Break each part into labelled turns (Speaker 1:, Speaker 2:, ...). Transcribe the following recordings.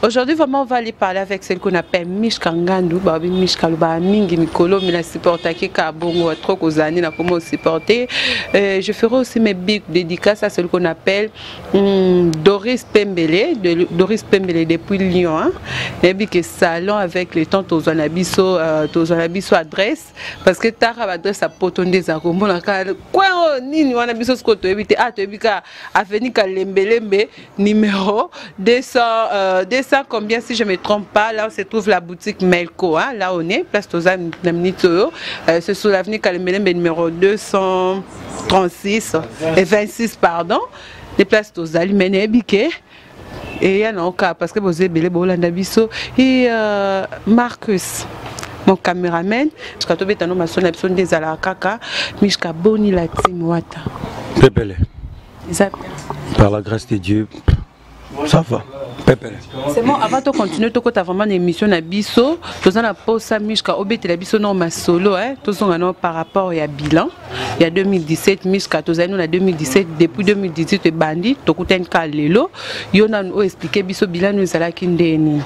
Speaker 1: Aujourd'hui, vraiment, on va aller parler avec celle qu'on appelle Mishka Ngandou. Mishka Luba Mingi Mikolo, mais la supporter qui a bon trop aux années, n'a comment supporter. Je ferai aussi mes big dédicaces à celle qu'on appelle Doris Pembele, depuis Lyon. Hein. Et puis que salon avec les tantes aux anabiso adresse, parce que Tara adresse à Poton des Aromo, la quoi, ni anabiso scoto éviter à Tebika, Avenue Kalembelembe, numéro 200, combien si je ne me trompe pas, là où se trouve la boutique Melco, hein, là on est, place Toza Namnito, c'est sur l'avenue Kalembelembe numéro 236 et 26, pardon, les places Toza, l'Imene Biké. Et il y a un cas parce que vous avez belé bolanda biso et Marcus mon caméraman parce que tu beta no masona biso des ala kaka mishka boni la timwata
Speaker 2: Pépele. Par la grâce de Dieu ça va. Pépele.
Speaker 1: C'est bon, avant de continuer, tu as vraiment une émission à Bisso. Tu as une pause à Mishka, obété la Bisso, non, ma solo, hein. Tu as par rapport à bilan. Il y a 2017, Mishka, tu as nous 2017, depuis 2018, tu es bandit, tu as un cas lélo. Il y a expliqué Bisso bilan, nous allons kindeni.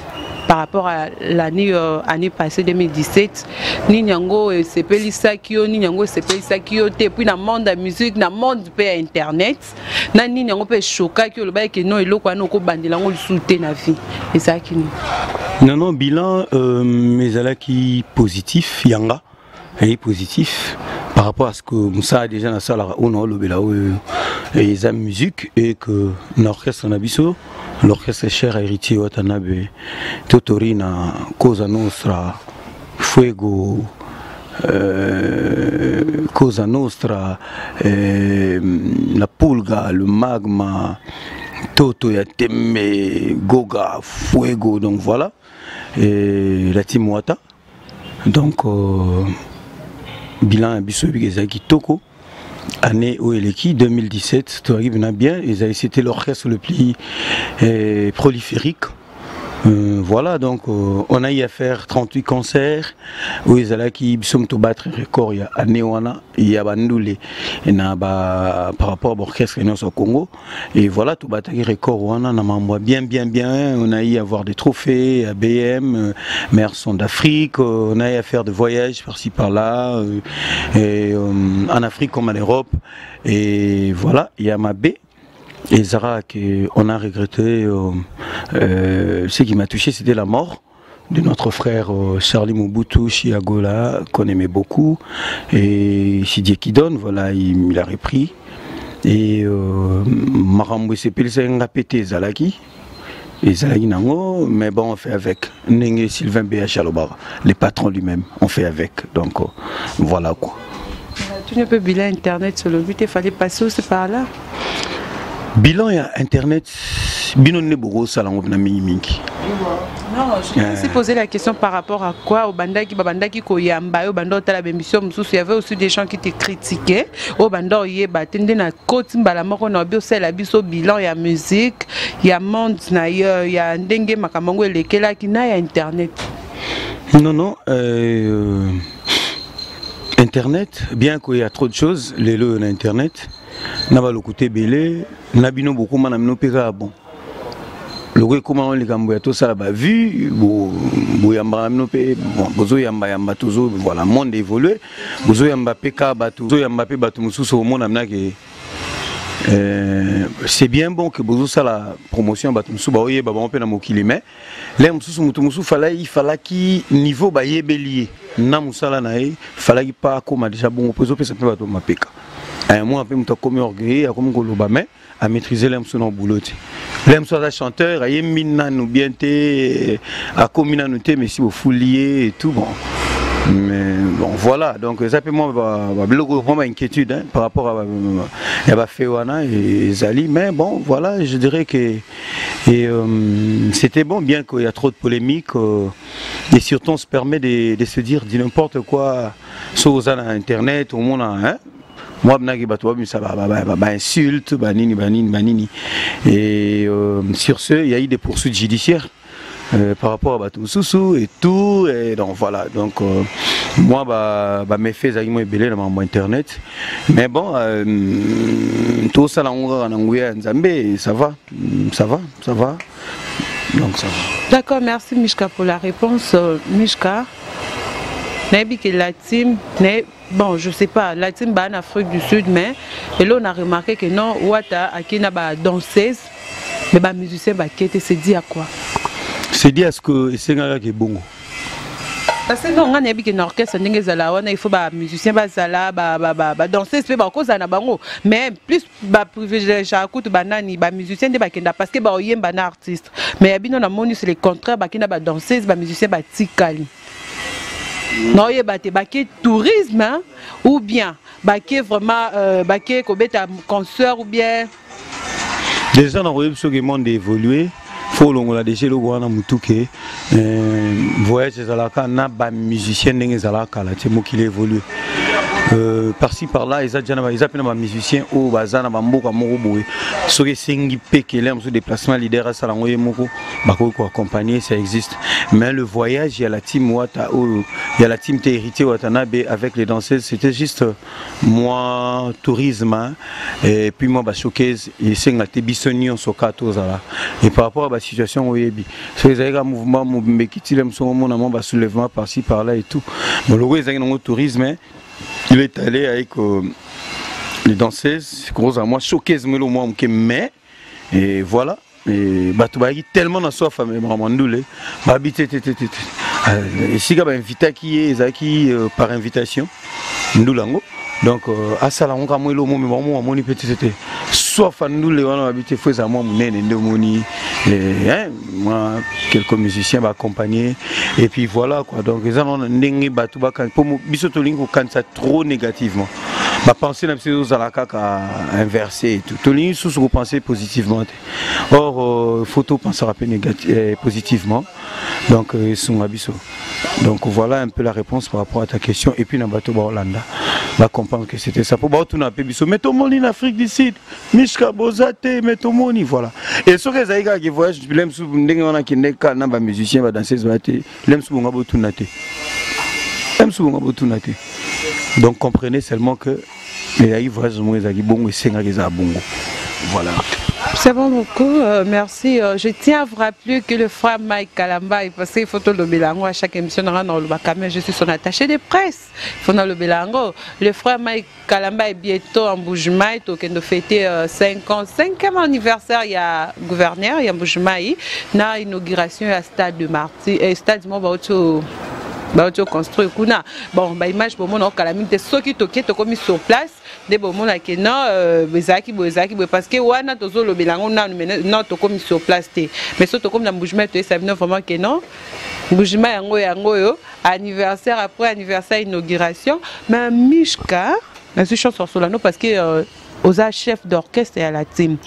Speaker 1: Par rapport à l'année passée 2017, ni nyango sepeli sakio ni nyango sepeli sakio te puis na monde de musique na monde pe internet na ni nyango pe choka ki le ba ke non eloko na ko bandela ngo soute na vie et ça qui
Speaker 2: non bilan mais ala qui positif yanga et positif par rapport à ce que Moussa a déjà na sala on a le bela et la musique et que l'orchestre nabiso l'orchestre cher héritier Watanabe Totorina Cosa Nostra Fuego Cosa Nostra la Pulga le Magma Toto Yateme Goga Fuego donc voilà et la team Wata donc bilan biso bigezaki Toko année où elle est qui 2017 tout arrive bien et c'était l'orchestre le plus prolifique voilà donc on a eu à faire 38 concerts où ils allaient qui sont tout battre record il y a année wana il y a bandoulé et na ba par rapport à l'orchestre au Congo et voilà tout battre record wana na mambo bien on a eu à avoir des trophées à BM meilleur son d'Afrique on a eu à faire des voyages par-ci par-là et en Afrique comme en Europe et voilà il y a ma B et Zara qu'on a regretté ce qui m'a touché c'était la mort de notre frère Charlie Mobutu Chiagola qu'on aimait beaucoup et Sidie Kidon voilà il a repris et Marambo s'appelle Ngapete Zalaki et Zalaki Nango mais bon on fait avec Nenge Sylvain B.H. Alobara les patrons lui-même on fait avec donc voilà quoi.
Speaker 1: Tu ne peux bilan internet sur le but il fallait passer aussi par là.
Speaker 2: Bilan et internet, bilan ne bourreau salon na mingi.
Speaker 1: Non, je me suis posé la question par rapport à quoi au bandaki koyamba au bando tala bémission il y avait aussi des gens qui te critiquaient au bando yeba tende na côte mbala moko na bio c'est la biso bilan ya musique ya monde na ya ndenge makamango elekela ki na ya internet.
Speaker 2: Non internet bien qu'il y a trop de choses les lots na internet. Na ba le côté belé na bino beaucoup mana mino peka bon le ko comment les gambo ya to ça ba vu bo yamba mino pe bon bozo yamba toujours voilà monde évolué bozo yamba peka batu bozo yamba pe batu mususu au monde amna que c'est bien bon que bozo ça la promotion batu mususu ba oye ba on pe na mokili mais les mususu mutu mususu il fallait qui niveau ba yebelier na musala na e fallait pas comme déjà bon pozo pe ça pe batu mapeka. Moi, je suis comme orgueil, comme Golobame, à maîtriser l'emson en boulot. L'emson est chanteur, il y a une bien à communauté, mais si vous fouliez et tout, bon. Mais bon, voilà, donc ça peut vraiment inquiétude par rapport à Féwana et Zali, mais bon, voilà, je dirais que c'était bon, bien qu'il y a trop de polémiques, et surtout on se permet de se dire n'importe quoi sur Internet, au monde, hein. Moi, ça insulte, banini. Et sur ce, il y a eu des poursuites judiciaires par rapport à Batou Soussou et tout. Et donc voilà. Donc moi, mes faits sont belés dans mon internet. Mais bon, tout ça, ça va. Donc ça va.
Speaker 1: D'accord, merci Mishka pour la réponse. Mishka, la team, bon, je sais pas, la team en Afrique du Sud, mais et là on a remarqué que non, Ouata, qui n'a pas danseuse, mais les musiciens, c'est dit à quoi?
Speaker 2: C'est dit à ce que c'est un qui est bon.
Speaker 1: Parce que non, on a un orchestre, il faut que les musiciens danser, mais plus privilégier les musiciens parce que les artistes. Mais il y a les contraires, les danseuses, les musiciens, les non, il y a tourisme ou bien vraiment concert ou bien.
Speaker 2: Déjà, on a vu monde évoluer. Faut l'on déjà le voir dans Mutuke. Voyage zalaka na ba musicien n'engé zalaka là, c'est moi qui l'évolue. Par-ci par-là, ils appellent ma musicien au bazana bamboka moroboé. Ce qui singi peke l'aime sur déplacement leader à salangoye moko, bako ko accompagner, ça existe. Mais le voyage, il y a la team Wata, il y a la team Héritier Watanabe avec les danseuses, c'était juste moi tourisme et puis moi showcase et c'est la tebisoni on soka tozala. Et par rapport à la situation au Yebi, c'est les un mouvement mekiti l'aime son moment na soulèvement par-ci par-là et tout. Bon le gars ils ont un tourisme. Il est allé avec les danseuses, c'est gros à moi, showcase mais et voilà, et tellement dans soif mais vraiment nul, ici il invité qui est par invitation, ndulango. Donc à ça là on a moins le mot mais vraiment mon petit c'était soif à nous les on a habité faut ça moi moi quelques musiciens m'accompagner et puis voilà quoi donc les gens on n'engue batu ba quand pour bisotolingo quand ça trop négativement ma pensée n'a pas à la caca inversé et tout tolingo sous penser positivement or photo penser un peu positivement donc ils sont abisso donc voilà un peu la réponse par rapport à ta question et puis dans bateau Hollanda va comprendre que c'était ça pour tout n'a pas bisso mais tout le monde en Afrique du Sud Mishka Bozate mais tout le monde voilà et ce que ça y qui voyage l'aime sous ndenge on a qui n'est qu'un namba musicien va danser l'aime sous ngabo tout naté l'aime sous ngabo tout naté donc comprenez seulement que les voyages moi ils bon et c'est ngaki bongo voilà.
Speaker 1: C'est bon beaucoup, merci. Je tiens à vous rappeler que le frère Mike Kalamba, parce qu'il faut le Bélango à chaque émission, je suis son attaché de presse. Il faut le Bélango. Le frère Mike Kalamba est bientôt en Boujmaï, donc il a fêté 5e anniversaire, il y a gouverneur, il y a Boujmaï, na inauguration à Stade de Marty, Stade de Montbauto. Construire kuna bon ba image pour mon calamité ceux qui toqué to comme sur place des bon mon que non bezaki parce que wana tozo lo belango non to comme sur place mais surtout comme dans bougement to ça vient vraiment que non bougement yango yo anniversaire après anniversaire inauguration mais Mishka la chanson solano parce que aux chef d'orchestre et à la team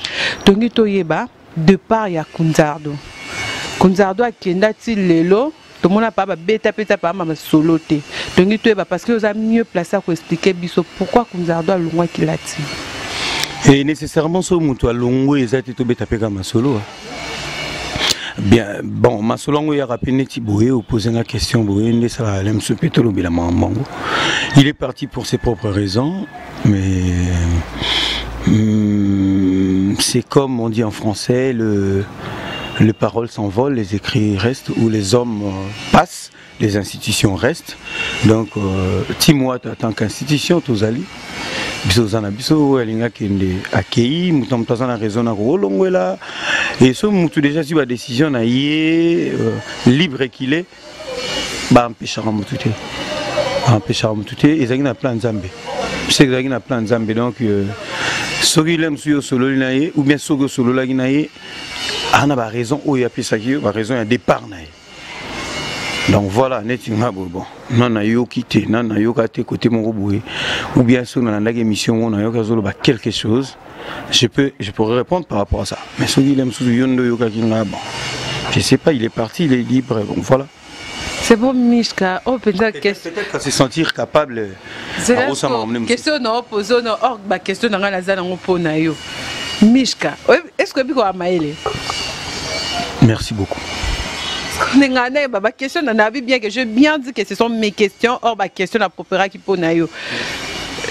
Speaker 1: donc to yeba de part ya Kunzardo a kenda ti lelo. Tout le monde n'a pas bêta ma solo te. Donc parce que vous avez mieux placé pour expliquer biso pourquoi Kunzardo a loin qu'il a dit.
Speaker 2: Et nécessairement ce mutu a longo ezati to bêta ma solo. Bien bon ma solo ngo ya rapine ti boye opposer la question boye ne ça l'aime ce pétolo bila mango. Il est parti pour ses propres raisons mais c'est comme on dit en français les paroles s'envolent, les écrits restent, ou les hommes passent, les institutions restent. Donc, Timoa, en tant qu'institution, tous allés. Bisozana biso, elinga kende accueilli, mutam tazana raison na rolongwela. Et ce mutu déjà si la décision na yé libre qu'il est, bah empêchera mutute. Empêchera mutute. Et ça na plan Zambé. C'est que ça na plan Zambé donc. Soki l'aime sur solo linaye ou bien sogo solo la ginaye. On a raison où il y a raison un départ donc voilà netinga bon non a yo quitté non a yo katé côté mon roboué ou bien sur dans la émission on a yo kazolo ba quelque chose je pourrais répondre par rapport à ça mais ce qu'il aime sous yondo yo kakinga bon je sais pas il est parti il est libre bon voilà
Speaker 1: c'est bon Mishka oh peut-être
Speaker 2: qu'à se sentir capable
Speaker 1: question non poser non or ba question dans la zone on pona yo Mishka est-ce que biko amaele.
Speaker 2: Merci beaucoup.
Speaker 1: Question bien que je bien dit que ce sont mes questions. Or, ma question la propre qui pour nayo.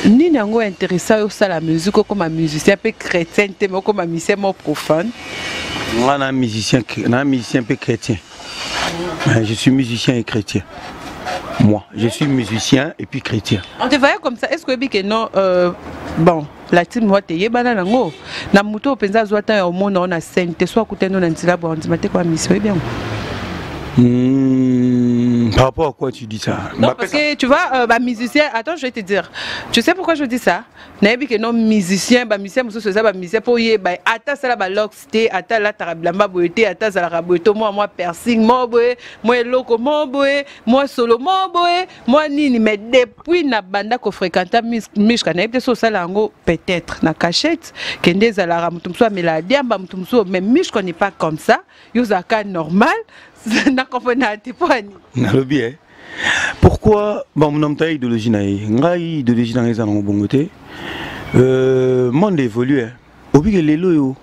Speaker 1: Ni n'ango intéressé au la musique comme un musicien peu chrétien, comme un musicien profane.
Speaker 2: Moi, je suis musicien peu chrétien. Je suis musicien et chrétien. Moi, je suis musicien et puis chrétien.
Speaker 1: On te voyait comme ça. Est-ce que non, bon, la team moi te yebana nango. Na muto penza zwata au monde on a scène. Te soit côté non antila bon, tu m'as quoi mission bien.
Speaker 2: Par rapport à quoi tu dis ça?
Speaker 1: Non, parce que tu vois, musicien, attends, je vais te dire. Tu sais pourquoi je dis ça? Naïbi que non, musicien, musicien, musicien, pour y aller, attends, ça la loxté, attends, la tarablamba boité, attends, ça la raboito, moi, piercing, moi, loco, moi, solo, moi, nini, mais depuis na banda ko fréquenta mishka, naïbi so ça lango, peut-être, na cachette, kende za la ramutumso, mais la diamba mutumso, mais mishka n'est pas comme ça, yuzaka normal.
Speaker 2: Pourquoi bon mon taille idéologie naïe ngai idéologie dans les années bon côté monde évolue au bigue les loyo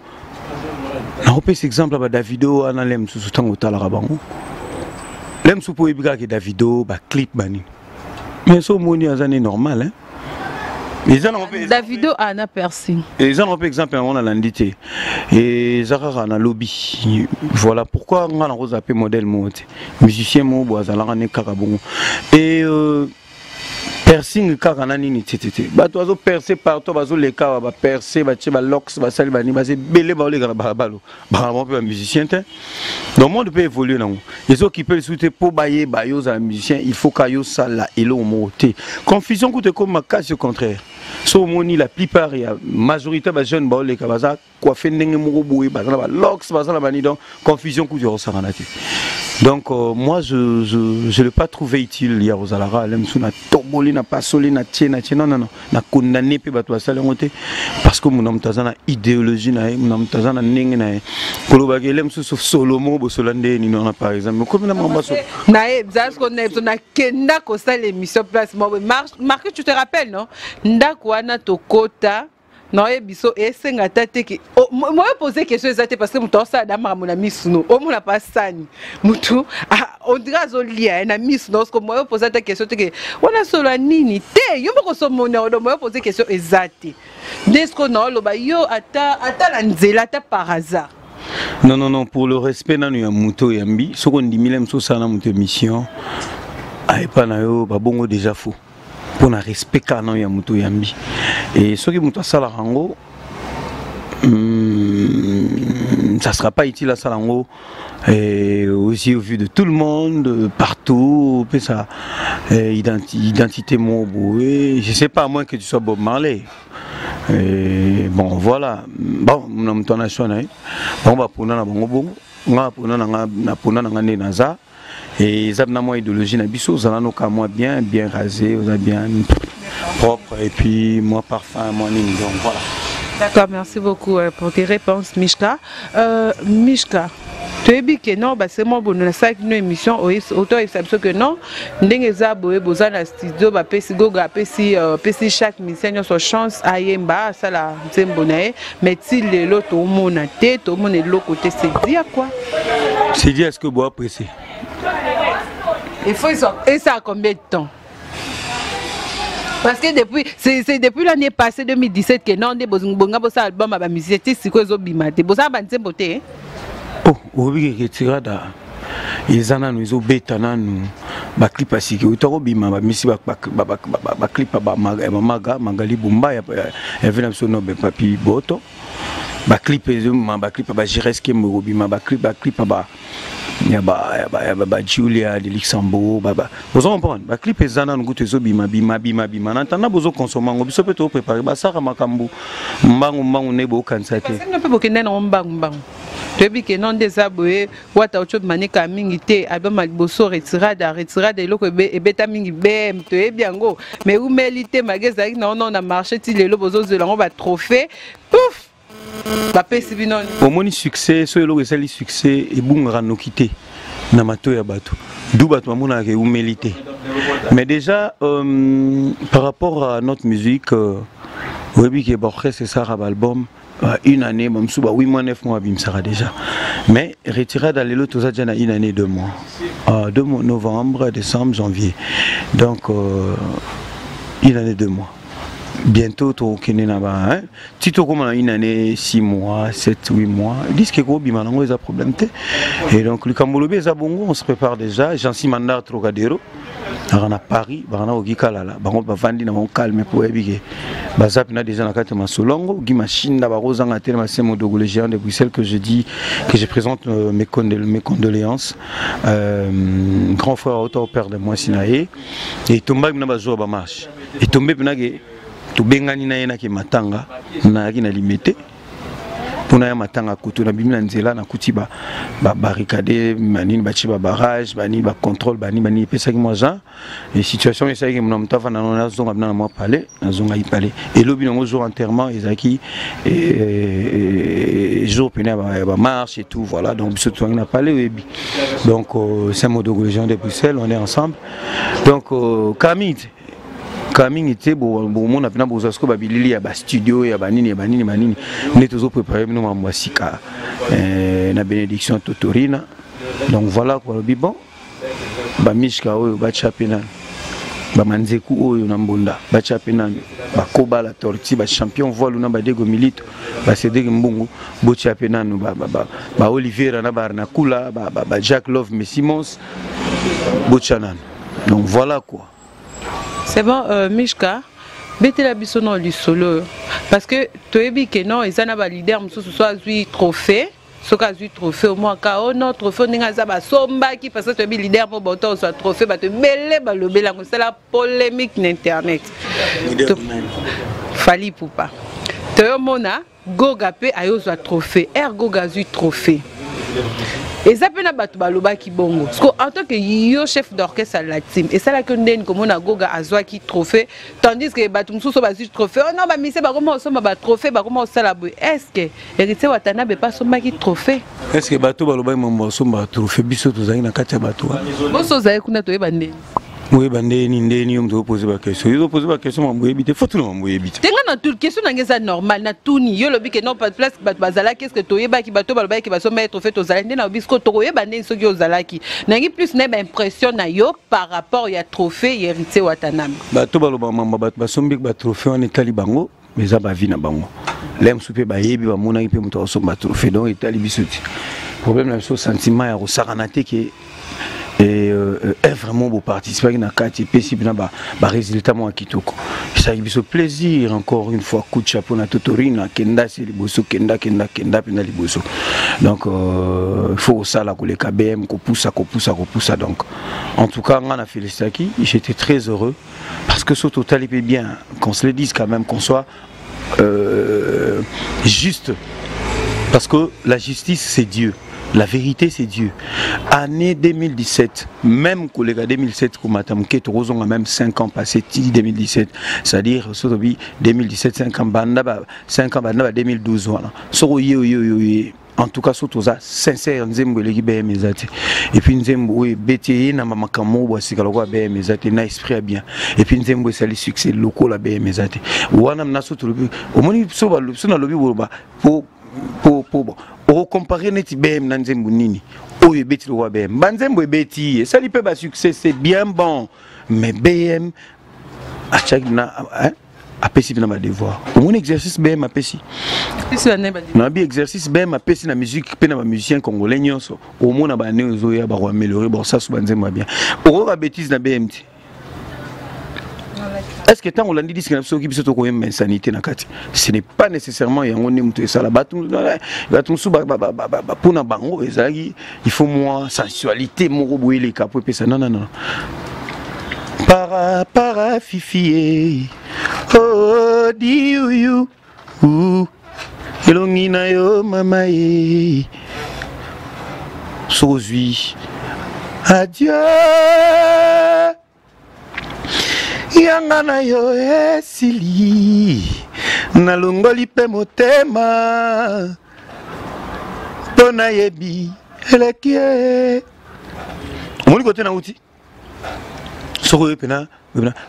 Speaker 2: na repère exemple ba Davido analem sous temps au talara bango lem sous pour biga que Davido ba clip bani mais so moni az année normal hein.
Speaker 1: Davido a un piercing.
Speaker 2: Et ils ont un exemple on a l'indité et Zara na lobby. Voilà pourquoi on a rose appelé modèle monte. Musicien mo boazala ne karabongo. Et piercing karana nini tete. Ba tozo percer partout bazo les ka ba percer ba tche ba lox ba sali ba ni ba se belé ba le ba balo. Ba mon peu musicien te. Donc monde peut évoluer non. Les autres qui peuvent souhaiter pour bailler ba yo za musicien, il faut ka yo sala et lo monter. Confusion coûte comme ma casse au contraire. So moni la plupart il y a majorité des jeunes ba les kabaza coiffé ndenge moko boui ba na ba lox ba sala ba ni donc confusion coûte au saranati. Donc moi je l'ai pas trouvé utile hier aux alara l'aime sous na toboli na pasoli na tiena non na condamné pe bato sala ngote parce que mon homme tazana idéologie na mon homme tazana ndenge na koloba ke l'aime sous Solomo bo solande ni non par exemple comme na mamba so
Speaker 1: na parce qu'on est na kenda ko ça l'émission place Marc tu te rappelles non ndako wana tokota non et biso et senga tate ki moi poser question exacte parce que muto ça dama mon ami suno o mon pas sani mutu on dirait zolia na miss non que moi poser ta question que on a solo nini te yo moko so mon no moi poser question exacte dès qu'on a lo ba yo ata la nzela ta par hasard.
Speaker 2: Non, pour le respect nanu ya muto yambi soko ndimilem so sana muto mission ay pa na yo ba bongo déjà faux. Pour un respect canon ya muto yambi et ce qui muto sala rango ça sera pas utile à salango et aussi au vu de tout le monde partout puis ça identité moboué je sais pas à moins que tu sois Bob Marley et bon voilà bon mon ton national bon va pour na bongo bongo nga pour na naza. Et ils ont une idéologie, ils ont bien rasé, bien propre, et puis moi parfum, moi nini, donc voilà.
Speaker 1: D'accord, merci beaucoup pour tes réponses, Mishka. Mishka, tu es bien que non, c'est moi bon, on a ça une émission, autant il s'absorbe que non. N'engagez pas besoin d'un studio, si chaque mission a sa chance à yemba, ça la c'est bon, mais si l'autre au monde a tête, tout le monde est de l'autre côté, c'est dire quoi?
Speaker 2: C'est dire est-ce que vous appréciez?
Speaker 1: Il faut et ça a combien de temps? Parce que c'est depuis l'année passée 2017 que non des bonga bossa album à musique c'est quoi zo bimate bossa banze boté.
Speaker 2: Oh, obi ke tirada. Izana nous zo betana nous ba clip asiki utoro bima ba misi ba clip ba magali bumba ya vena sono be papi boto. Ba clip ba jireske mo bima ba clip ba ya ba Julia de Luxembourg vous comprenez ba clip ezana ngutu zo bima nantana bozo consommer ngo biso peto préparer ba saka makambu mbangu nebo kansa te
Speaker 1: ne peut bokenda na mbangu depuis que non des aboué wata autre manika mingi te album aliboso retirada eloko ebeta mingi bem to ebiango mais ou melite magazine non na marché ti lelo bozo zelango ba trophée pouf.
Speaker 2: Au moins succès, ce est succès et bon ranokité namato ya bato. D'où bato amona ke humilité. Mais déjà par rapport à notre musique oui que borché c'est ça album une année même sous 8 mois 9 mois bim sera déjà. Mais retiré dans les lots tout ça déjà une année 2 mois. 2 mois novembre, décembre, janvier. Donc une année 2 mois. bientôt tu as si tu as une année 6 mois 7 8 mois disent que bimanango est un problème et donc le Cambolobe est bongo on se prépare déjà j'en suis mandat Trocadéro à Paris bana ogikalala bango bavandi na mon calme pour éviter bazap na déjà na kati masolongo gi machine da barozanga tellement c'est mon dogo les géants de Bruxelles que je dis que je présente mes condoléances grand frère auteur père de moi sinae et tomba na bazo ba marche et tomber binage to bengani na yena ke matanga na ki na limité pour na matanga kutu na bimina nzela na kutiba ba barricade manini ba chiba barrage bani ba contrôle bani pesa ki moza et situation esa ki mona mtafa na na zonga na moi palais na zonga i palais et lobi na jour enterrement ezaki et jour pena ba marche et tout voilà donc biso to na palais donc c'est mon dogo les gens de Bruxelles on est ensemble donc Camille était bon on a bien besoin que babilili ya ba studio ya banini on toujours préparé nous mamwasika na bénédiction Totorina donc voilà quoi le bon ba mishka oyo ba chapena ba manzeku oyo na mbonda ba chapena ba koba la torti ba champion voile na ba dego milito ba cedric mbungu bo chapena no ba Oliveira na barna kula ba Jack Love Messimons bo chanan donc voilà quoi.
Speaker 1: C'est bon, Mishka, mettez la bisson du solo. Parce que tu es bien que non, ils ont un leader, ce soit un trophée. Ce cas du trophée, au moins, quand on a un trophée, on a un somba qui passe, tu es bien leader pour bâton, soit trophée, tu es belé, c'est la polémique d'Internet. Fali Poupa. Tu es un mona, Gogapé, ayo soit trophée, ergo gazu trophée. Et ça peut pas baloba ki bongo. Parce qu'en tant que yo chef d'orchestre à la team, et ça là que nous comme on a goga azwa qui trophée, tandis que batumsu so bazu trophée. Oh non ba mise ba comment so ba trophée ba comment ça la boy. Est-ce que héritier watana be pas so ba qui trophée?
Speaker 2: Est-ce que bato baloba mo so ba trophée biso to zai na kati bato?
Speaker 1: Bo so zai kuna to yeba ndeni.
Speaker 2: Oui, bandeni on doit poser la question. Ils ont posé la question, on éviter. Faut tout le monde éviter.
Speaker 1: T'es dans toute question c'est normal, na tout ni. Yo le bi que non pas de place bazala qu'est-ce que to yeba ki bato balba ki baso mettre fait aux alendé na bisko to yeba ndeni so ki ozala ki. Nangi plus na impression na yo par rapport ya trophée héritier Watanam.
Speaker 2: Bato baloba mamba bato basombi ba trophée on etali bango, mais ça ba vie na bango. Lem soupe ba yebi ba mona ki pe muto osomba trophée donc etali bisoti. Problème na so sentiment ya rosaranate ki et est vraiment beau participer à la carte et puis ba résultat moi kitoko ça il fait plaisir encore une fois coup de chapeau na Totorina kenda c'est liboso kenda pena liboso donc il faut ça la les KBM ko poussa donc en tout cas on a félicité qui j'étais très heureux parce que ce total est bien qu'on se le dise quand même qu'on soit juste parce que la justice c'est Dieu. La vérité c'est Dieu. Année 2017, même collègue 2007 comme Madame Kate Roson a même 5 ans passé 2017, c'est-à-dire 2017 5 ans banda 2012 voilà. En tout cas surtout ça sincère nzembo leki BM ezate et puis nzembo bete na mamakamo bwasika lokwa BM ezate na esprit bien et puis nzembo sali succès loko la BM ezate wana na surtout omoni so ba na lobi boba pour on compare net BM na nzembo nini oyo beti lo BM banzembo beti ça li peut ba succès c'est bien bon mais BM à chaque na apesi na ba devoir mon exercice BM apesi na bi exercice BM apesi na musique pe na ba musicien congolais nyonso au moins na ba nezo ya ba améliorer bon ça so banzembo bien o ba bêtise na BM. Est-ce que tant on l'a dit que insanité ce n'est pas nécessairement il faut moi sensualité non para fifi oh diou elongina yo mama sozui adieu yanga na yo esili nalongoli pe motema pona yebi elekie omoni kote na uti soko pena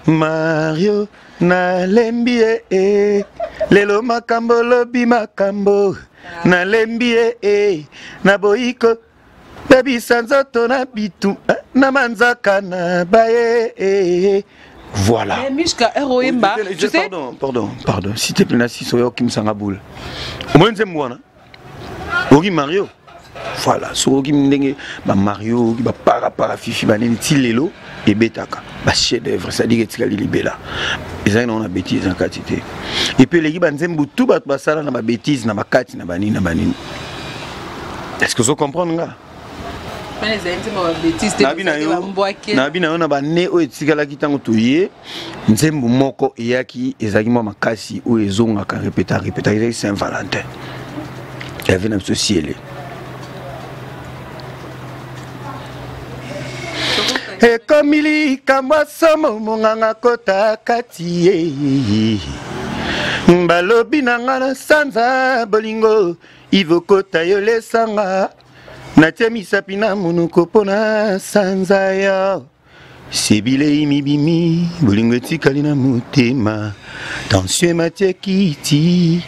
Speaker 2: Mario na lembi lelo makambo lobi makambo na lembi na boiko baby sanzoto na bitu na manzaka na baye Voilà.
Speaker 1: Mais Mishka, Eroimba, tu sais.
Speaker 2: Pardon. Si tu es plein assis, soyez qui me s'en boule. Au moins, c'est moi. Ogi Mario. Voilà. So qui me dengue, Mario, qui va para fifi, banane, tilelo, et betaka. Bah, chef d'œuvre, ça dit que tu as libéla. Et ça, on a bêtise en quantité. Et puis, les gens, ils tout bat ça dans ma bêtise, dans ma carte, dans ma banine. Est-ce que vous comprenez, là? Nabi na ba ne o etikala kitango toye nzembu moko eyaki ezaki mwa makasi o ezonga ka répéta Saint-Valentin il y avait un ciel et comme il kamwa somo monganga kota kati mbalobi nanga sanza bolingo ivokota yo lesanga Natia misapina munuko pona sanzaya Sebile imibimi Bulingweti kalina mutema Tension matia kiti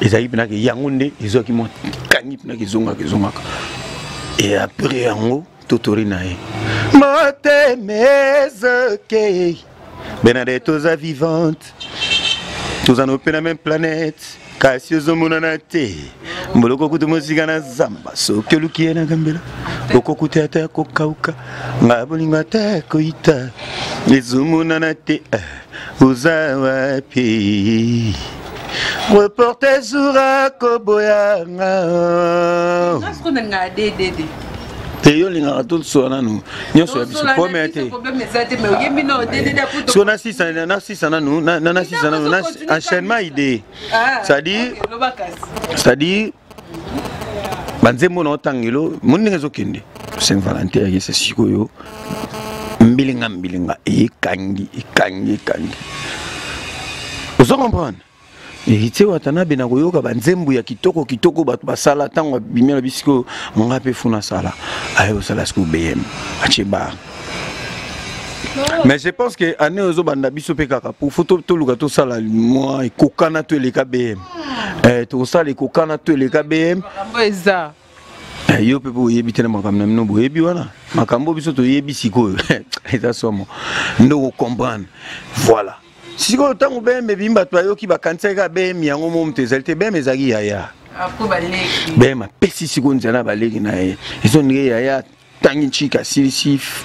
Speaker 2: Ezaï pina ke yangunde Ezo ki mo kanyi pina ke zonga Et après yango Totori nae Motemeze ke Benadettosa vivante Tous en open la même planète Kasio monanate Moloko kutu musika na zamba soke lukie na gambela Okokute ata kokauka Ngabolinga ata koita Ezumunanate Uzawapi Reporter Zura Koboyanga
Speaker 1: Nasko nga dede
Speaker 2: Teyo linga tout so nanu nyoso biso pomete so na sisa nanu enchaînement idée c'est-à-dire banzembo na otangelo muninga zokende Saint-Valentin ya c'est sikoyo mbilinga ekangi vous comprenez et tu vois tana bena koyoka banzembo ya kitoko batu basala tango bimela bisiko ngape funa sala ayo sala sku BM acheba mais je pense que année ozo banda biso pe kaka pour photo to luka to sala moi e kokana to le KBM to sala e kokana to le KBM
Speaker 1: eza
Speaker 2: yo pe bo yebi tena makambo no bo yebi wana makambo biso to yebi siko eza somo ndo comprendre voilà. Si vous avez un BM, vous avez un BM, vous avez un BM, BM,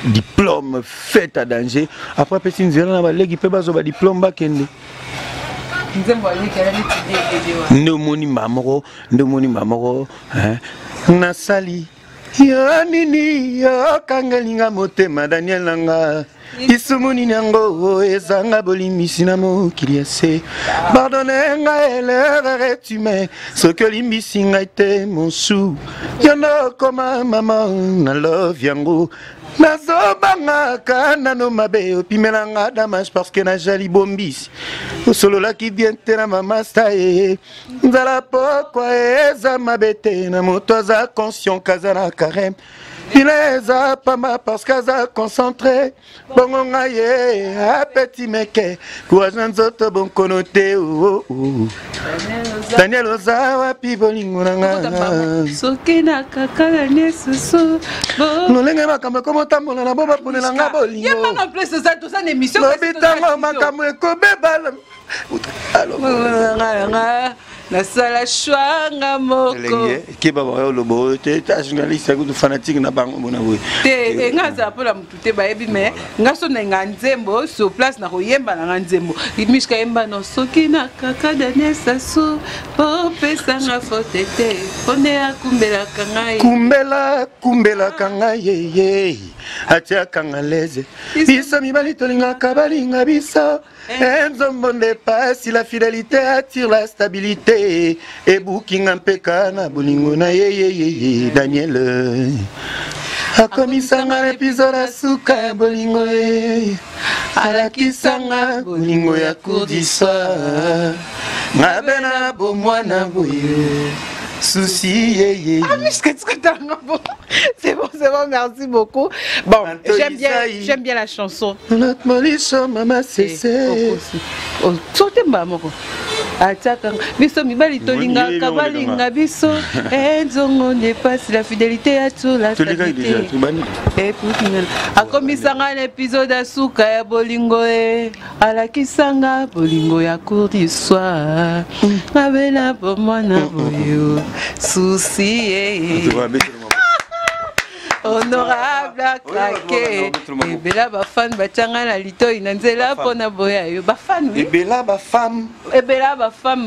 Speaker 2: diplôme fait à danger. Après, vous avez un diplôme. Nasali. Yo nini yo kangalinga motema Daniel Nanga Isumuni nango ezanga bolimisi na mokili ese Pardonne nga l'erreur est humaine Ce que limbisi nga ete mon sou Yono koma maman na love yango Nazobanga kana no mabe Opimelanga damage parce que na jali bombisi Solo la qui vient na mama staye Nzala pokwa eza mabete Na motoza conscient kazana karem Il est à Pama parce qu'elle a concentré. Bon, on a un petit mec. Courage dans autres bon connoté. Daniel Ozawa, Pibolingona.
Speaker 1: Sokena kakala nesusu.
Speaker 2: Nolenga makamba comment tambola na boba pour la bolingo.
Speaker 1: Y'a pas non plus ça tout ça une émission.
Speaker 2: Lobitanga makamwe ko bebala. Alors.
Speaker 1: La sala chwanga moko.
Speaker 2: Qui va voir le beau, tu es journaliste, tu es fanatique na bango bona boy.
Speaker 1: Te ngaza pola mutute ba ebi me ngaso na nganzembo so place na koyemba na nganzembo. Mishka yemba no sokina kaka Daniel Sassou po pesa nga fotete. Pone akumbela kangai. Kumbela kangai ye. Atia kangaleze. Bisa mi bali tolinga kabalinga bisa. Enzo monde pas si la fidélité attire la stabilité et booking un pekana bolingo na ye Daniel a komisanga l'épisode asuka bolingo ye ala kisanga bolingo ya kurdisa ngabena bo mwana boye souci ye c'est bon, merci beaucoup. Bon, j'aime bien la chanson.
Speaker 2: Notre molicho mama c'est
Speaker 1: oh, sautez mba moko. ataka biso mibali tolinga kabalinga biso enzongo dépasse la fidélité à tout la stabilité et pour finir akomisanga na épisode asuka ya bolingo alakisanga bolingo ya cour d'histoire abela pour mwana boyo souci honorable craqué et bela ba fan bachanga na litoi na nzela pona boya yo ba fan oui
Speaker 2: bela ba femme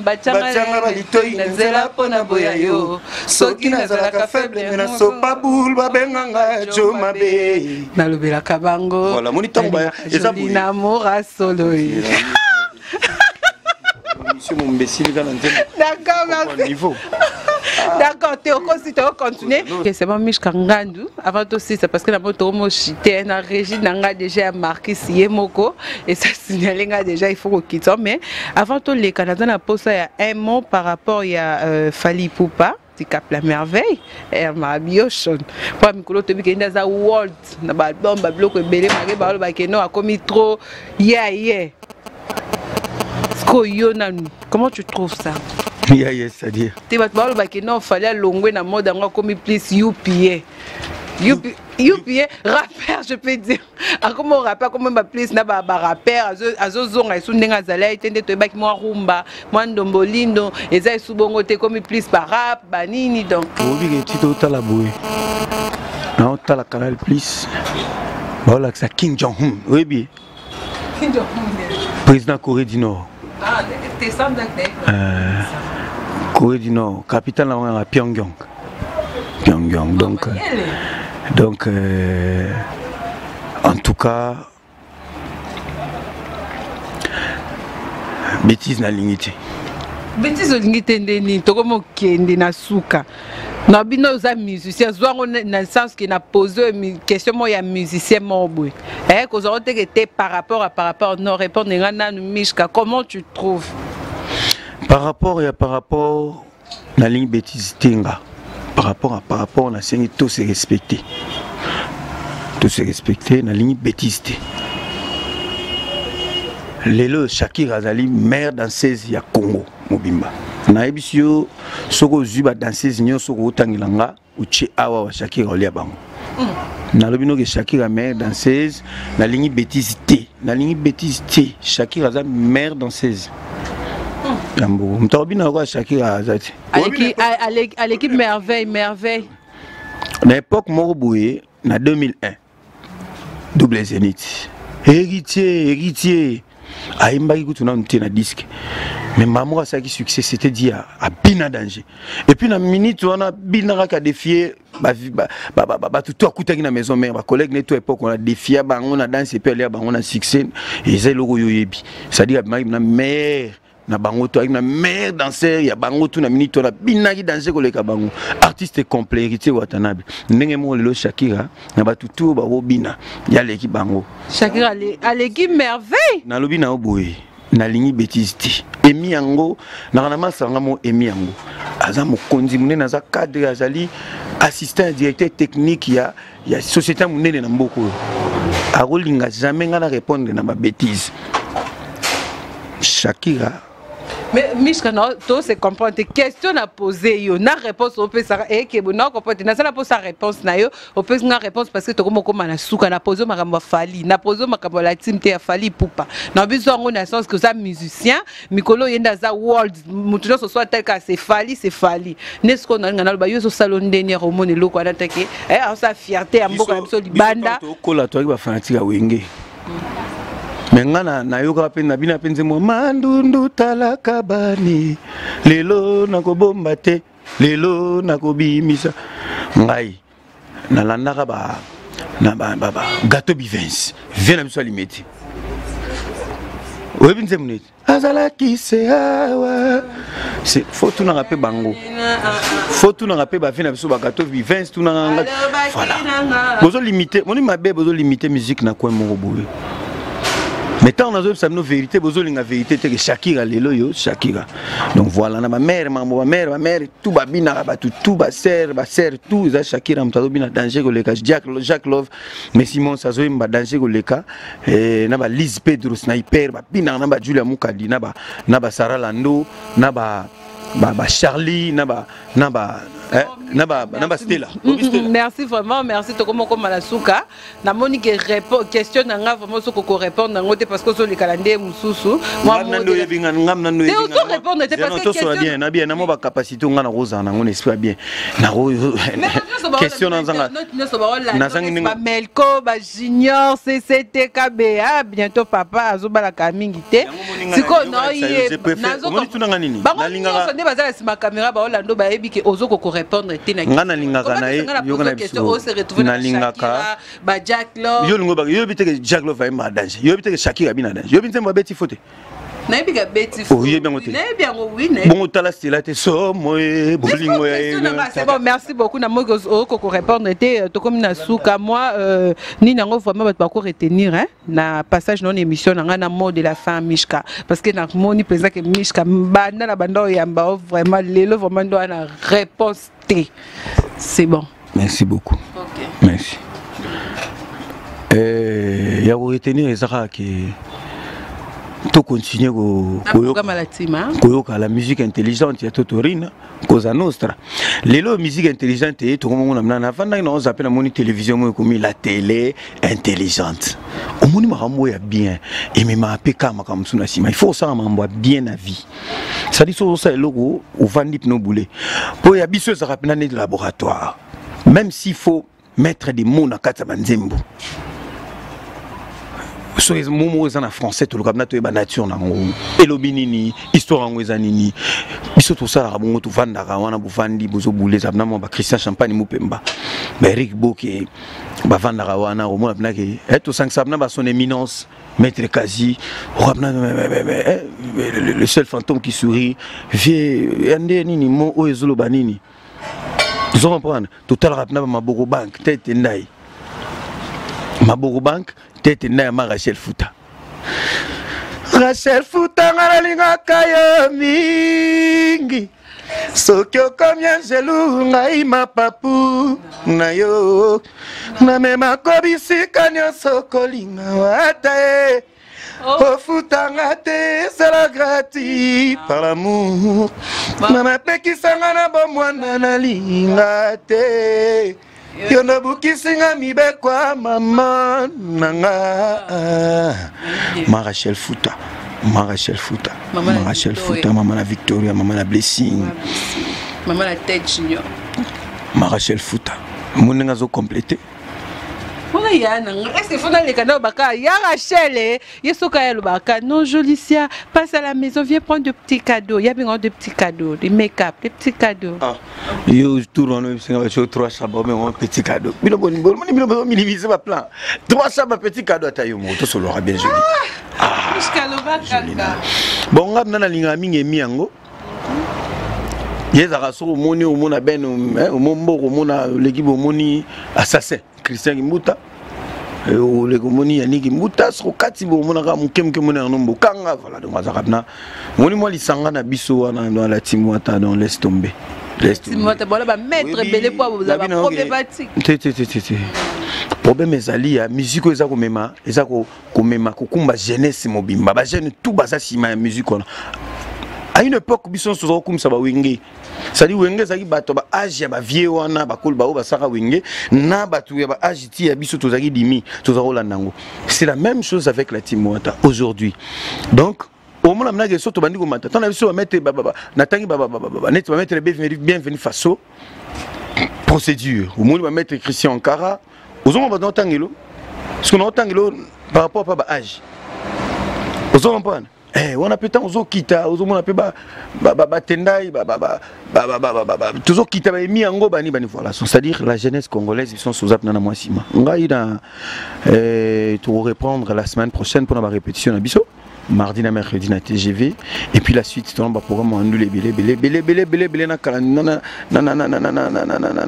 Speaker 1: bachanga na litoi na nzela pona boya yo soki na zalaka faible
Speaker 2: na sopa boule ba benganga choma be
Speaker 1: na lobela kabango
Speaker 2: voilà moni tamba eza
Speaker 1: bouli na mora solo
Speaker 2: monsieur mon imbécile quand
Speaker 1: d'accord
Speaker 2: niveau.
Speaker 1: D'accord, tu as continué. C'est bon, Mishka Ngandu. Avant tout, c'est parce que la moto chité, la régie n'a déjà marqué si moko et ça signalé déjà il faut qu'on quitte. Mais avant tout, les Canadiens ont posé un mot par rapport à Fally Ipupa. Tu capes la merveille. Elle m'a biochon. Pour Mikolo Tobi qui est dans un world, na balbum, bablo que belé magé balo bakeno a commis trop. Yeah. Comment tu trouves ça?
Speaker 2: Yes, c'est-à-dire.
Speaker 1: Tu vas te voir que non, fallait longuer dans le mode encore comme plus UPA. UPA, rappeur, je peux dire. Comment rappeur, comment ma plus n'a pas rappeur, azozong, et sous n'engazala, et tende to bak moi rumba, moi ndombolindo, et ça sous bongo te comme plus par rap, banini donc.
Speaker 2: Oui, tu dois t'as la bouée. Non, t'as la canal plus. Voilà que ça Kim Jong-un, oui bien.
Speaker 1: Kim Jong-un.
Speaker 2: Président Corée du Nord.
Speaker 1: Ah, t'es sans
Speaker 2: Corée du Nord, capitale à Pyongyang. Donc, en tout cas, bêtise na lingité.
Speaker 1: Bêtise na lingité ndeni, to comme kende na suka. Na bino za musicien, zo na sens qui n'a posé une question moi ya musicien mobo. Ko zo te que par rapport non répondre ngana Mishka, comment tu trouves?
Speaker 2: Par rapport à la ligne bêtise tinga, par rapport on a signé tout se respecter la ligne bêtise. Lelo Shakira Azali maire danseuse ya Congo mobimba. Na ebisio soko zuba danseuse nyo soko utangilanga uchi awa wa Shakira olia bango. Na lobino ke Shakira maire danseuse na ligne bêtise Shakira Azali maire danseuse. Jambo, mtobina kwa Shakira Azati.
Speaker 1: À l'équipe merveille.
Speaker 2: À l'époque Moroboué, en 2001, double Zénith. Héritier. Aïmba qui tourne un disque. Mais maman a ça qui succès, c'était dit à Bina danger. Et puis dans minute on a Bina qui a défié tout à coup dans la maison mère, ma collègue n'est tout époque on a défié on a dansé puis on a succès et c'est le royoyebi. C'est-à-dire ma mère na bango to na mère danseur ya bango tout na minute na Bina qui danger ko le kabango. Artiste complet héritier Watanabe. Ndenge mo le Shakira na batu tout ba Bina. Ya l'équipe bango.
Speaker 1: Shakira à l'équipe merveille.
Speaker 2: Na lobi na oboye. Na ligne bêtise ti emi yango na na masanga mo emi yango aza mokonzi munene aza cadre azali assistant directeur technique ya société munene na mboko akolinga jamais ngana répondre na ba bêtise Shakira.
Speaker 1: Mais Mishka, tout se comprend. Tes questions à poser, yo, na réponse on peut ça et que bon, non comprendre. Na ça la pose sa réponse na yo, on peut na réponse parce que to comme na souka na poser makamba Fally, na poser makamba la team te Fally Ipupa. Na besoin on a sens que ça musicien, Mikolo yenda za world, mutuno so soit tel que c'est Fally. N'est-ce qu'on a ngana ba yo so salon dernier au monde loko na take. Ça fierté à mboka biso libanda.
Speaker 2: Ko la to ba fanatika wenge. Mengana na yoka pe na bina penze mo mandundu talakabani lelo nakobomba te lelo nakobimisa ngai na landaka ba gâteau bivins vient na biso alimeti oyebi nze muneti azalaki se awa c'est faut tout na rapé bango faut tout na rapé ba vient na biso ba gâteau bivins tout na voilà bozo limiter moni mabe bozo limiter musique na quoi moko boye Mais tant on a besoin de vérité, besoin de la vérité, c'est que Shakira lelo yo Shakira. Donc voilà, ma mère, tout ba bina tout ba sœur, tout ça Shakira mtado bina danger ko leka Jacques Love, mais Simon Sazo mba danger ko leka na ba Liz Pedro sniper ba bina na ba Julia Mukadi na ba Sarah Lando na ba Charlie na ba Stella.
Speaker 1: Merci vraiment, merci Tokomoko Malasuka. Na monique répond question nanga vraiment ce qu'on répond nango parce que sur les calendriers mususu. Moi
Speaker 2: répondre parce que question bien na bien na mo ba capacité ngana roza na ngone esprit bien. Na question nanga na zangi
Speaker 1: ba Melko ba Junior CCTKBA bientôt papa azobala kamingité. Siko no yé nazo
Speaker 2: tunanga nini
Speaker 1: na linga ne bazala sima caméra ba Orlando ba ebiki ozoko répondre
Speaker 2: ngana lingaka na ye yokana biso na lingaka
Speaker 1: ba Jack Love
Speaker 2: yo lingo ba yo biteke Jack Love va ma danger yo biteke Shakira bina danger yo biteke beti fote
Speaker 1: na bika beti fote
Speaker 2: oh yebia ngote
Speaker 1: na yebia ngo oui na
Speaker 2: bon tala stela te so moye bolingo ya
Speaker 1: c'est bon merci beaucoup na mogo ko répondre te to comme na suka moi ni nango vraiment ba ko retenir hein na passage non émission na mot de la fin Mishka parce que na moni président que Mishka banda na banda yamba vraiment lelo vraiment doit na réponse T. C'est bon.
Speaker 2: Merci beaucoup.
Speaker 1: Ok.
Speaker 2: Merci. Il y a retenir les arabes qui tout continuer la musique intelligente ya Totorina Cosa Nostra. Lelo musique intelligente et tout le monde na vanda na on appelle la télévision comme la télé intelligente. Au monde marambo ya bien et me ma peka makam suna sima. Il faut ça mambo bien na vie. Ça dit ça logo au vandi no boulé. Pour ya biso ça rappelle de laboratoire. Même s'il faut mettre des mots na kata banzembo. So les mots en français tout le cap nato e ba nature na ngo elobinini histoire ngo ezanini biso tout ça la bongo tout vanda ka wana bu vandi bozo boule za na mo ba Christian Champagne mupemba ba Eric Boke ba vanda ka wana o mo na ke to 5 sabna ba son éminence maître Kazi le seul fantôme qui sourit vie ande nini mo o ezolo banini vous comprenez tout à l'heure na Maboko Bank tête ndai Maboko Bank tête na ma Rachel Fouta ngana linga kayo mingi sokyo komya jelu ngai mapapu na yo na mema kobisika nyoso kolinga wata o Fouta ngate c'est la gratuit par l'amour mama pekisanga na bomwana na linga te Yono bukisinga mibekwa mama nanga Rachel Fouta maman la Victoria maman la Blessing
Speaker 1: maman la tête junior
Speaker 2: Rachel Fouta mon nga zo compléter
Speaker 1: voilà yana est-ce faut aller kana baka ya Rachel yesoka ya lubaka non Jolicia passe à la maison viens prendre de petits cadeaux il y a bien de petits cadeaux des make-up des petits cadeaux
Speaker 2: yo tour on me singa cho 3 sabons mais un petit cadeau bilo minimiser ma plan 3 sabons petit cadeau atayo mo to solo bien joli
Speaker 1: jusqu'à lubaka
Speaker 2: bon ngam na linga mingi miango yeza raso moni o mona ben o mombo o mona l'équipe o moni assassin Christian Kimbuta o le moni Yannick Kimbuta so kati bo mona ka mukemke mona nombo kanga voilà donc azakabna moni moi lisanga na biso wana dans la timwata dans laisse tomber
Speaker 1: timwata bola ba mettre belé pour vous avez problématique
Speaker 2: problème ezali ya musique eza ko mema kokumba jeunesse mobimba ba jeune tout baza sima ya musique ona à une époque biso so comme ça ba wenge ça dit wenge zaki bato ba âge ya ba vieux wana ba kol ba o ba saka wenge na bato ya ba âge ti ya biso to zaki dimi to za rolanda ngo c'est la même chose avec la Timwata aujourd'hui donc au moment na ke so to bandi ko mata tona biso ba mettre na tangi net ba mettre bienvenue faso procédure au moment ba mettre Christian Ankara ozoma ba tangelo parce que na tangelo par rapport à ba âge ozoma comprendre on a peut-être ozo kita ozo mona pe ba tendai toujours kita ba mi ango bani voilà c'est-à-dire la jeunesse congolaise ils sont sous apna na mwasima ngai na to reprendre la semaine prochaine pour la répétition na biso mardi na mercredi na TGV et puis la suite dans le programme on nous les belé na kala na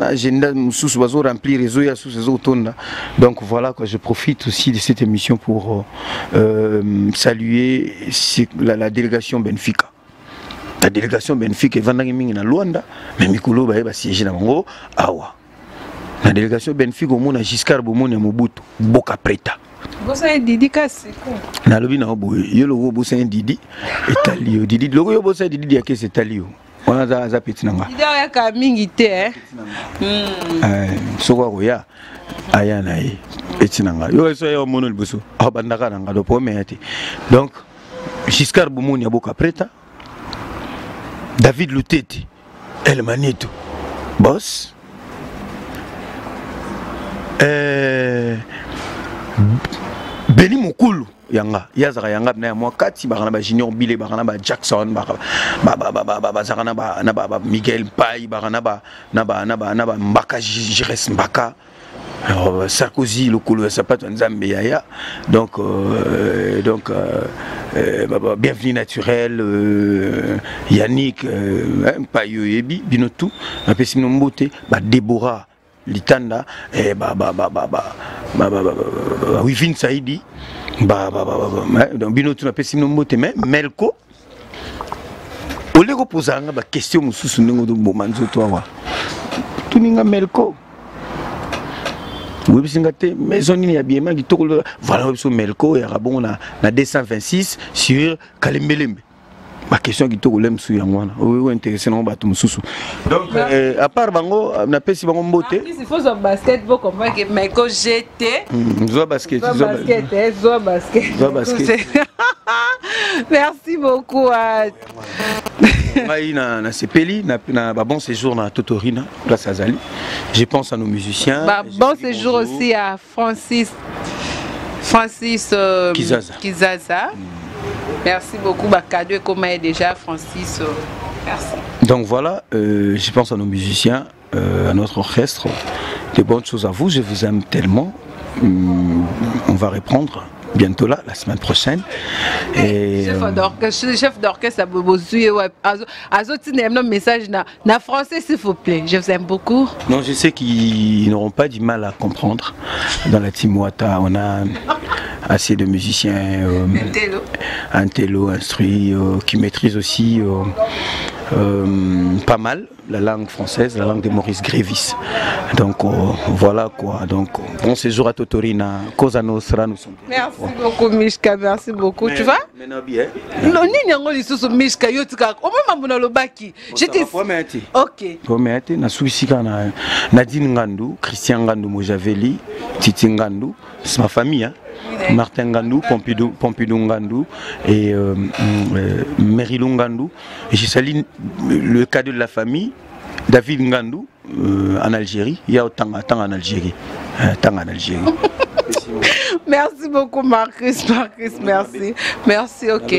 Speaker 2: agenda sous oiseau remplir réseau ya sous ces automnes. Donc voilà quoi, je profite aussi de cette émission pour saluer la délégation Benfica. La délégation Benfica est venue na Luanda mais mikolo ba siéger na bango awa. La délégation Benfica au monde Giscard Bomoni ya Mobutu Boka Preta.
Speaker 1: Bosa Didi kasi ko.
Speaker 2: Na lobi na obo yo logo bosa Didi etalio Didi logo yo bosa Didi ya kese etalio. On a za petit nanga.
Speaker 1: Didi ya ka mingi te
Speaker 2: soko ko ya aya na yi petit nanga. Yo so yo mono liboso. Abandaka nanga do po meati. Donc Giscard Bomoni ya Boka Preta. David Lutete El Manito. Boss Beni Mukulu yanga yazaka yanga na moi kati bakana ba Junior Bile bakana ba Jackson bakana ba Miguel Pai bakana ba Mbaka Jires Mbaka Sarkozy le kulu sapato nzambe yaya donc bienvenue naturel Yannick Payo Yebi binotu na pesi nombote ba Deborah Litanda et Wivin Saidi donc binotu na pesi nombote mais Melko olego posanga ba question mususu ndingo do bomanzo to wa tuninga Melko oui c'est maison ni habillement qui tourne voilà sur Melko et rabon na 226 sur Kalembelembe. Ma question qui tourne sur yangwana oui intéressant on bato mususu donc à part bango na pesi bango mbote
Speaker 1: il faut son basket pour comprendre que Melko GT
Speaker 2: zo basket
Speaker 1: merci beaucoup
Speaker 2: na Sepeli na bon séjour na Totorina place Azali. Je pense à nos musiciens.
Speaker 1: Bon séjour aussi à Francis Kizaza. Merci beaucoup. Cadeau et comment déjà Francis. Merci.
Speaker 2: Donc voilà, je pense à nos musiciens, à notre orchestre. De bonnes choses à vous. Je vous aime tellement. On va reprendre bientôt là, la semaine prochaine. Et
Speaker 1: chef d'orchestre, message na français s'il vous plaît. Je vous aime beaucoup.
Speaker 2: Non, je sais qu'ils n'auront pas du mal à comprendre. Dans la team Wata, on a assez de musiciens intello, instruits, qui maîtrisent aussi pas mal la langue française, la langue de Maurice Grévis. Donc voilà quoi. Donc bon séjour à Totorina, Cosa Nostra, nous sommes.
Speaker 1: Merci beaucoup Mishka, merci beaucoup. Tu vas? Non, ni nyango lisusu Mishka yotika. Au moment où le baki, j'étais. Ok.
Speaker 2: Pomete na Suisika na Nadine Ngandou, Christian Ngandou Mojaveli, Titi Ngandou, c'est ma famille hein. Martin Ngandou, Pompidou Ngandou et Merilou Ngandou. Et j'ai sali le cadeau de la famille, David Ngandou, en Algérie. Il y a autant en Algérie.
Speaker 1: Merci beaucoup Marcus, merci. Merci, ok.